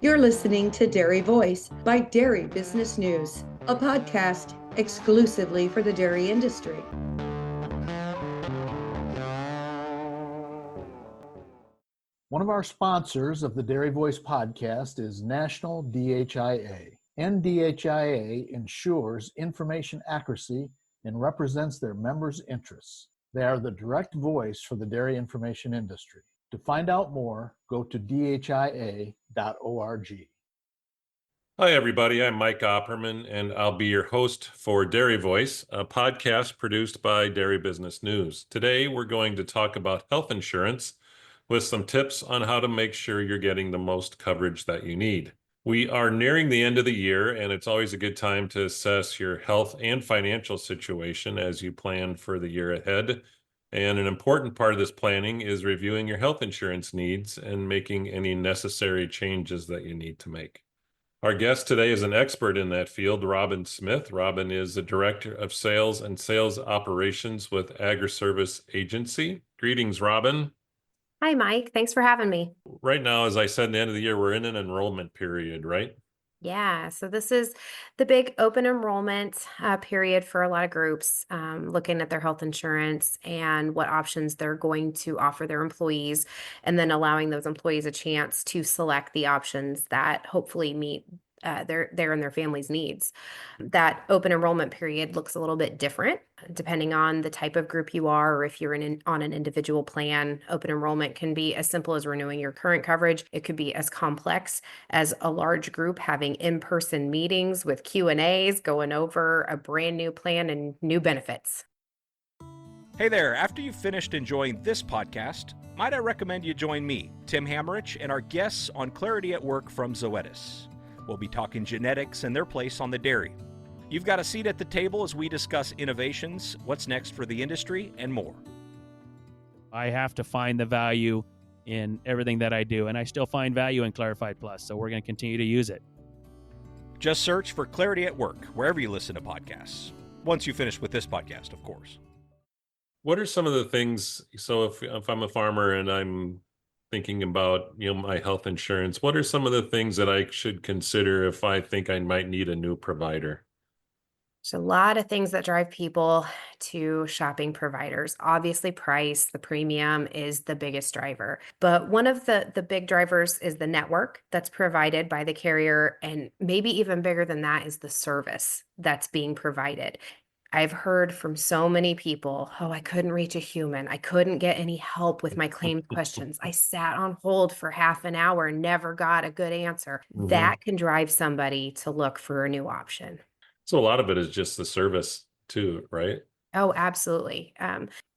You're listening to Dairy Voice by Dairy Business News, a podcast exclusively for the dairy industry. One of our sponsors of the Dairy Voice podcast is National DHIA. NDHIA ensures information accuracy and represents their members' interests. They are the direct voice for the dairy information industry. To find out more, go to dhia.org. Hi, everybody. I'm Mike Opperman, and I'll be your host for Dairy Voice, a podcast produced by Dairy Business News. Today, we're going to talk about health insurance with some tips on how to make sure you're getting the most coverage that you need. We are nearing the end of the year, and it's always a good time to assess your health and financial situation as you plan for the year ahead. And an important part of this planning is reviewing your health insurance needs and making any necessary changes that you need to make. Our guest today is an expert in that field, Robin Smith. Robin is the Director of Sales and Sales Operations with Agri-Service Agency. Greetings, Robin. Hi, Mike. Thanks for having me. Right now, as I said, at the end of the year, we're in an enrollment period, right? Yeah, so this is the big open enrollment period for a lot of groups, looking at their health insurance and what options they're going to offer their employees, and then allowing those employees a chance to select the options that hopefully meet their and their family's needs. That open enrollment period looks a little bit different depending on the type of group you are, or if you're on an individual plan. Open enrollment can be as simple as renewing your current coverage. It could be as complex as a large group having in-person meetings with Q&As, going over a brand new plan and new benefits. Hey there, after you've finished enjoying this podcast, might I recommend you join me, Tim Hammerich, and our guests on Clarity at Work from Zoetis. We'll be talking genetics and their place on the dairy. You've got a seat at the table as we discuss innovations, what's next for the industry, and more. I have to find the value in everything that I do, and I still find value in Clarified Plus, so we're going to continue to use it. Just search for Clarity at Work wherever you listen to podcasts. Once you finish with this podcast, of course. What are some of the things, so if I'm a farmer and I'm thinking about, my health insurance, what are some of the things that I should consider if I think I might need a new provider? There's a lot of things that drive people to shopping providers. Obviously, price, the premium is the biggest driver. But one of the big drivers is the network that's provided by the carrier. And maybe even bigger than that is the service that's being provided. I've heard from so many people, I couldn't reach a human. I couldn't get any help with my claims questions. I sat on hold for half an hour and never got a good answer. Mm-hmm. That can drive somebody to look for a new option. So a lot of it is just the service too, right? Oh, absolutely.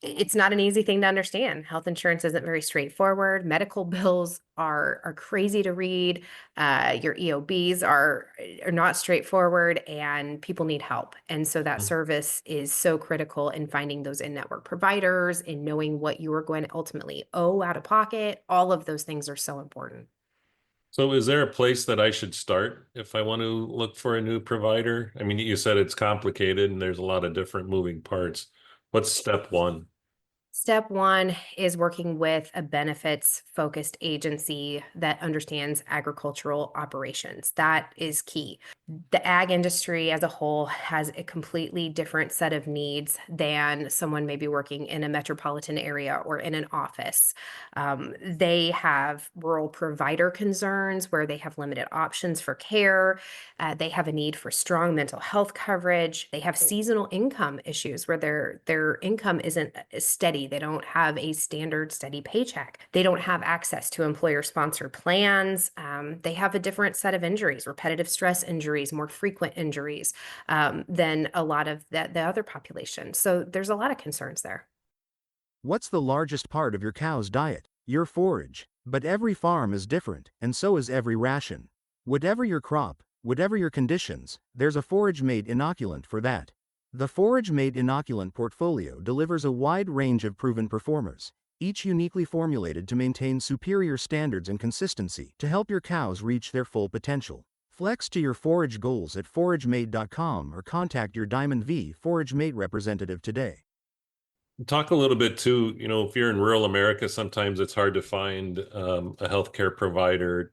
It's not an easy thing to understand. Health insurance isn't very straightforward. Medical bills are crazy to read. Your EOBs are not straightforward, and people need help. And so that service is so critical in finding those in-network providers, in knowing what you are going to ultimately owe out of pocket. All of those things are so important. So is there a place that I should start if I want to look for a new provider? I mean, you said it's complicated and there's a lot of different moving parts. What's step one? Step one is working with a benefits-focused agency that understands agricultural operations. That is key. The ag industry as a whole has a completely different set of needs than someone maybe working in a metropolitan area or in an office. They have rural provider concerns where they have limited options for care. They have a need for strong mental health coverage. They have seasonal income issues where their income isn't steady. They don't have a standard steady paycheck. They don't have access to employer-sponsored plans. They have a different set of injuries, repetitive stress injuries, more frequent injuries than a lot of the other population. So there's a lot of concerns there. What's the largest part of your cow's diet? Your forage. But every farm is different, and so is every ration. Whatever your crop, whatever your conditions, there's a forage-made inoculant for that. The forage-made inoculant portfolio delivers a wide range of proven performers, each uniquely formulated to maintain superior standards and consistency to help your cows reach their full potential. Flex to your forage goals at foragemate.com or contact your Diamond V ForageMate representative today. Talk a little bit too, if you're in rural America, sometimes it's hard to find a healthcare provider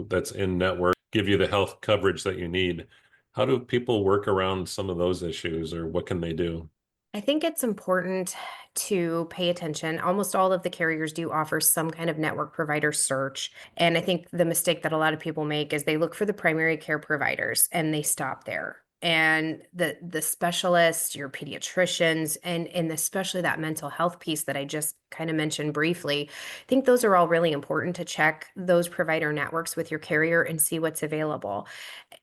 that's in network, give you the health coverage that you need. How do people work around some of those issues, or what can they do? I think it's important to pay attention. Almost all of the carriers do offer some kind of network provider search. And I think the mistake that a lot of people make is they look for the primary care providers and they stop there. And the specialists, your pediatricians, and especially that mental health piece that I just kind of mentioned briefly, I think those are all really important to check those provider networks with your carrier and see what's available.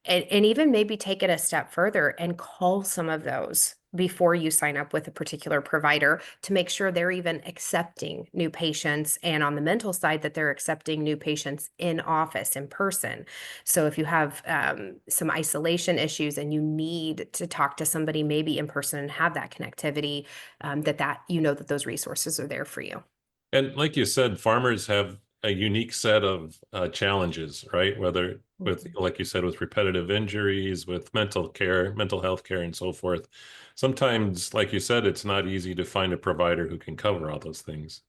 And even maybe take it a step further and call some of those before you sign up with a particular provider to make sure they're even accepting new patients, and on the mental side that they're accepting new patients in office in person. So if you have some isolation issues and you need to talk to somebody maybe in person and have that connectivity, that those resources are there for you. And like you said, farmers have a unique set of challenges, right? Whether with, like you said, with repetitive injuries, with mental health care, and so forth. Sometimes, like you said, it's not easy to find a provider who can cover all those things.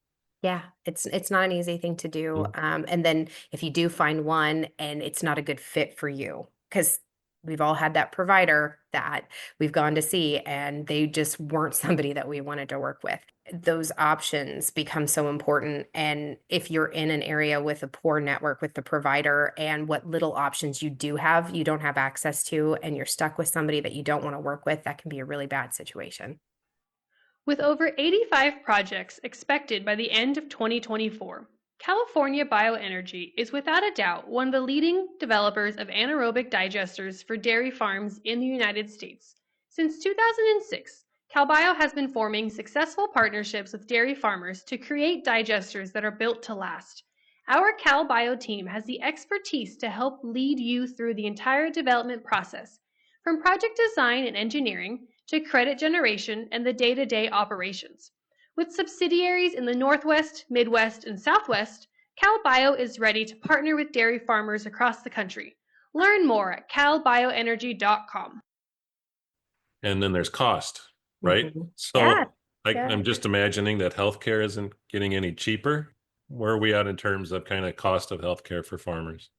Yeah, it's not an easy thing to do. And then if you do find one and it's not a good fit for you, because we've all had that provider that we've gone to see and they just weren't somebody that we wanted to work with. Those options become so important. And if you're in an area with a poor network with the provider and what little options you do have, you don't have access to, and you're stuck with somebody that you don't want to work with, that can be a really bad situation. With over 85 projects expected by the end of 2024, California Bioenergy is without a doubt one of the leading developers of anaerobic digesters for dairy farms in the United States. Since 2006, CalBio has been forming successful partnerships with dairy farmers to create digesters that are built to last. Our CalBio team has the expertise to help lead you through the entire development process, from project design and engineering to credit generation and the day-to-day operations. With subsidiaries in the Northwest, Midwest, and Southwest, CalBio is ready to partner with dairy farmers across the country. Learn more at calbioenergy.com. And then there's cost, right? Mhm. So Yeah. I'm just imagining that healthcare isn't getting any cheaper. Where are we at in terms of kind of cost of healthcare for farmers?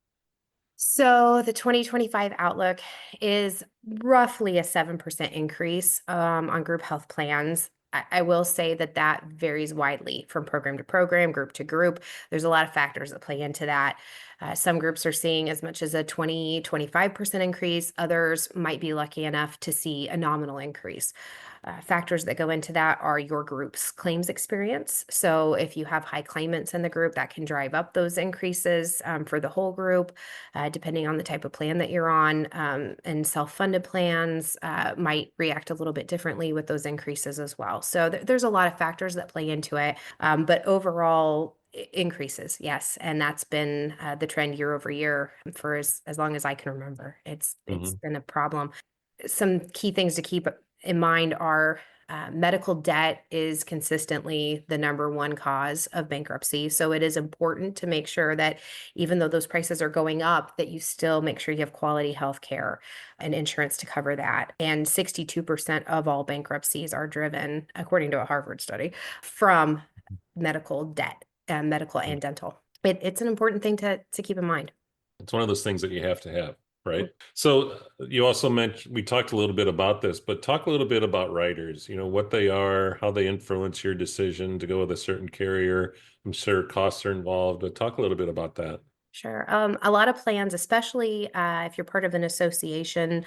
So the 2025 outlook is roughly a 7% increase on group health plans. I will say that varies widely from program to program, group to group. There's a lot of factors that play into that. Some groups are seeing as much as a 25% increase. Others might be lucky enough to see a nominal increase. Factors that go into that are your group's claims experience. So if you have high claimants in the group, that can drive up those increases for the whole group, depending on the type of plan that you're on. And self-funded plans might react a little bit differently with those increases as well. So there's a lot of factors that play into it. But overall, increases, yes, and that's been the trend year over year for as long as I can remember. It's been a problem. Some key things to keep in mind are medical debt is consistently the number one cause of bankruptcy. So it is important to make sure that even though those prices are going up, that you still make sure you have quality health care and insurance to cover that. And 62% of all bankruptcies are driven, according to a Harvard study, from medical debt, medical and dental. It's an important thing to keep in mind. It's one of those things that you have to have, right? So you also mentioned, we talked a little bit about this, but talk a little bit about riders, what they are, how they influence your decision to go with a certain carrier. I'm sure costs are involved, but talk a little bit about that. Sure. A lot of plans, especially if you're part of an association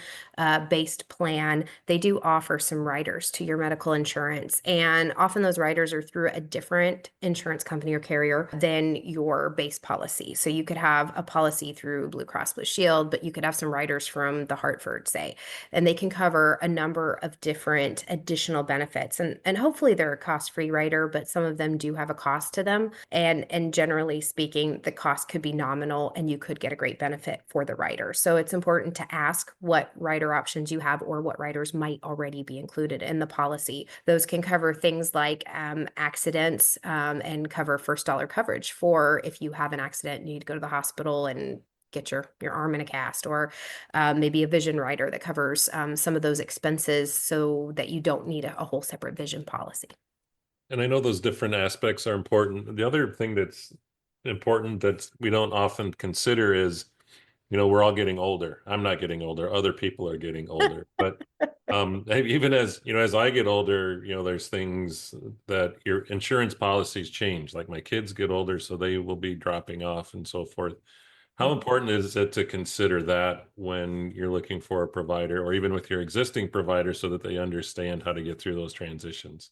based plan, they do offer some riders to your medical insurance. And often those riders are through a different insurance company or carrier than your base policy. So you could have a policy through Blue Cross Blue Shield, but you could have some riders from the Hartford, say, and they can cover a number of different additional benefits. And hopefully they're a cost-free rider, but some of them do have a cost to them. And generally speaking, the cost could be nominal and you could get a great benefit for the rider. So it's important to ask what rider options you have or what riders might already be included in the policy. Those can cover things like accidents and cover first dollar coverage for if you have an accident and you need to go to the hospital and get your arm in a cast, or maybe a vision rider that covers some of those expenses so that you don't need a whole separate vision policy. And I know those different aspects are important. The other thing that's important that we don't often consider is, we're all getting older. I'm not getting older. Other people are getting older. But even as I get older, there's things that your insurance policies change. Like my kids get older, so they will be dropping off and so forth. How important is it to consider that when you're looking for a provider or even with your existing provider so that they understand how to get through those transitions?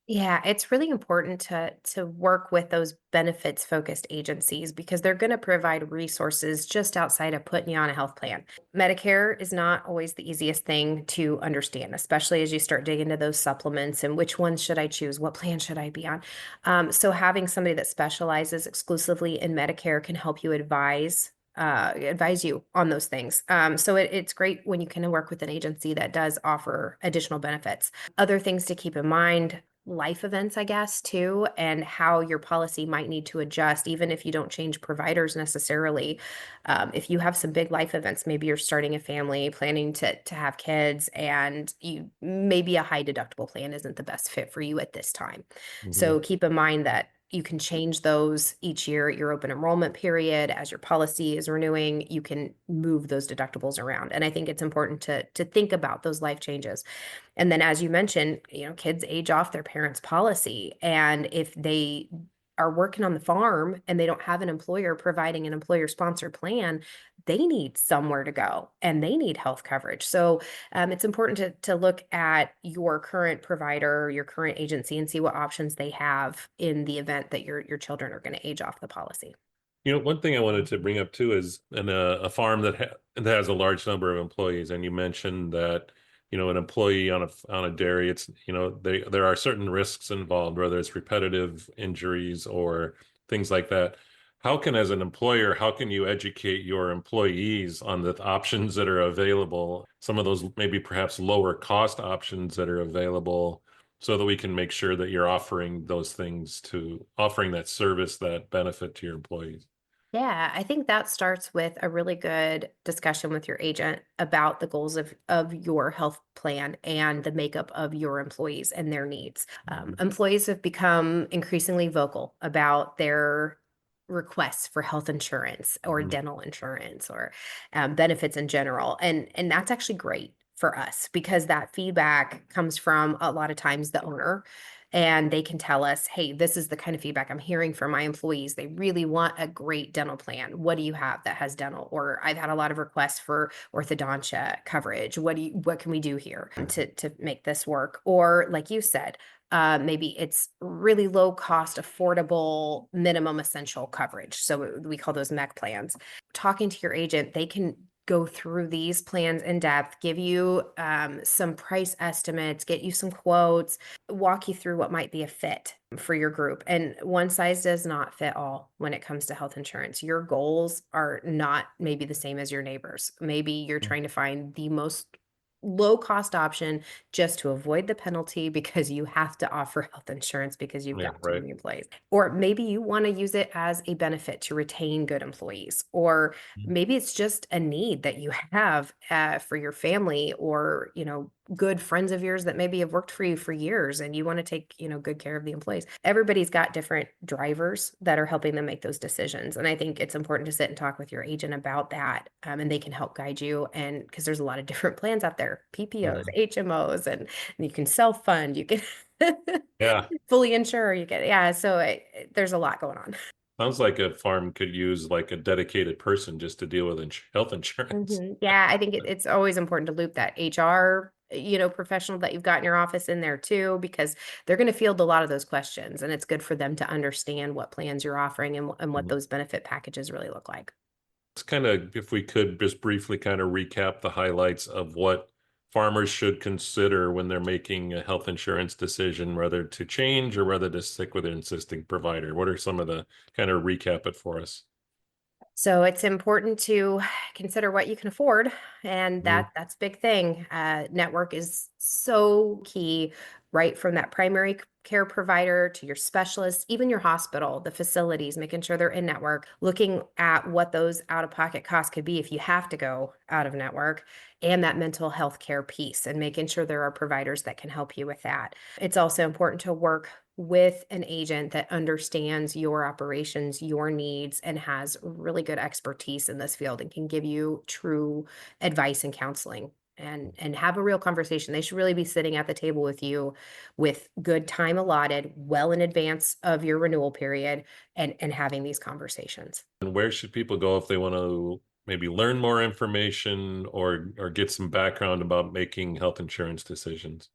Yeah, it's really important to work with those benefits focused agencies because they're going to provide resources just outside of putting you on a health plan. Medicare is not always the easiest thing to understand, especially as you start digging into those supplements and which ones should I choose, what plan should I be on. So having somebody that specializes exclusively in Medicare can help you advise you on those things. So it's great when you can work with an agency that does offer additional benefits. Other things to keep in mind, life events, I guess, too, and how your policy might need to adjust, even if you don't change providers necessarily. If you have some big life events, maybe you're starting a family, planning to have kids, and you maybe a high deductible plan isn't the best fit for you at this time. So keep in mind that you can change those each year at your open enrollment period. As your policy is renewing, you can move those deductibles around. And I think it's important to think about those life changes. And then, as you mentioned, kids age off their parents' policy. And if they are working on the farm and they don't have an employer providing an employer sponsored plan, they need somewhere to go and they need health coverage. So it's important to look at your current provider, your current agency, and see what options they have in the event that your children are going to age off the policy. One thing I wanted to bring up too is a farm that has a large number of employees, and you mentioned that an employee on a dairy, it's there are certain risks involved, whether it's repetitive injuries or things like that. As an employer, how can you educate your employees on the options that are available, some of those maybe perhaps lower cost options that are available, so that we can make sure that you're offering that service, that benefit to your employees? Yeah, I think that starts with a really good discussion with your agent about the goals of your health plan and the makeup of your employees and their needs. Employees have become increasingly vocal about their requests for health insurance or dental insurance or benefits in general. And that's actually great for us because that feedback comes from a lot of times the owner. And they can tell us, hey, this is the kind of feedback I'm hearing from my employees. They really want a great dental plan. What do you have that has dental? Or I've had a lot of requests for orthodontia coverage. What can we do here to make this work? Or like you said, maybe it's really low cost, affordable, minimum essential coverage. So we call those MEC plans. Talking to your agent, they can go through these plans in depth, give you some price estimates, get you some quotes, walk you through what might be a fit for your group. And one size does not fit all when it comes to health insurance. Your goals are not maybe the same as your neighbors. Maybe you're trying to find the most low cost option just to avoid the penalty because you have to offer health insurance because you've got too many employees. Or maybe you want to use it as a benefit to retain good employees. Or maybe it's just a need that you have for your family or, good friends of yours that maybe have worked for you for years and you want to take, good care of the employees. Everybody's got different drivers that are helping them make those decisions. And I think it's important to sit and talk with your agent about that. And they can help guide you. And because there's a lot of different plans out there, PPOs, HMOs, and you can self-fund, you can fully insure, So there's a lot going on. Sounds like a farm could use like a dedicated person just to deal with health insurance. Yeah, I think it's always important to loop that HR, professional that you've got in your office in there too, because they're going to field a lot of those questions and it's good for them to understand what plans you're offering and what those benefit packages really look like. It's kind of, if we could just briefly kind of recap the highlights of what farmers should consider when they're making a health insurance decision, whether to change or whether to stick with an existing provider. What are some of the kind of recap it for us? So it's important to consider what you can afford, and that's a big thing. Network is so key, right from that primary care provider to your specialist, even your hospital, the facilities, making sure they're in network, looking at what those out-of-pocket costs could be if you have to go out of network, and that mental health care piece, and making sure there are providers that can help you with that. It's also important to work with an agent that understands your operations, your needs, and has really good expertise in this field and can give you true advice and counseling and have a real conversation. They should really be sitting at the table with you with good time allotted, well in advance of your renewal period, and having these conversations. And where should people go if they want to maybe learn more information or get some background about making health insurance decisions?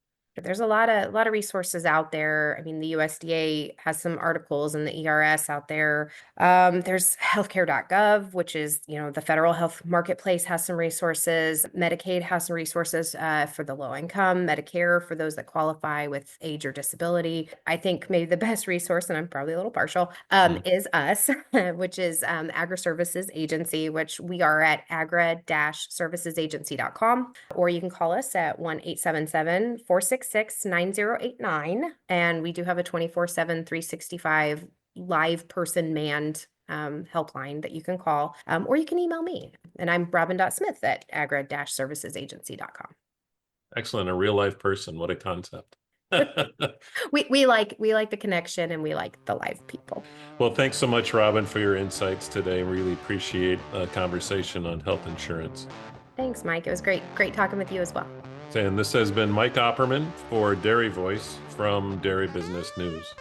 There's a lot of resources out there. I mean, the USDA has some articles and the ERS out there. There's healthcare.gov, which is, the federal health marketplace has some resources. Medicaid has some resources for the low income, Medicare for those that qualify with age or disability. I think maybe the best resource, and I'm probably a little partial, is us, which is Agri-Services Agency, which we are at agra-servicesagency.com, or you can call us at 1-877-466-9089. And we do have a 24/7, 365 live person manned helpline that you can call, or you can email me. And I'm robin.smith at agra-servicesagency.com. Excellent. A real life person. What a concept. We like the connection, and we like the live people. Well, thanks so much, Robin, for your insights today. Really appreciate a conversation on health insurance. Thanks, Mike. It was great talking with you as well. And this has been Mike Opperman for Dairy Voice from Dairy Business News.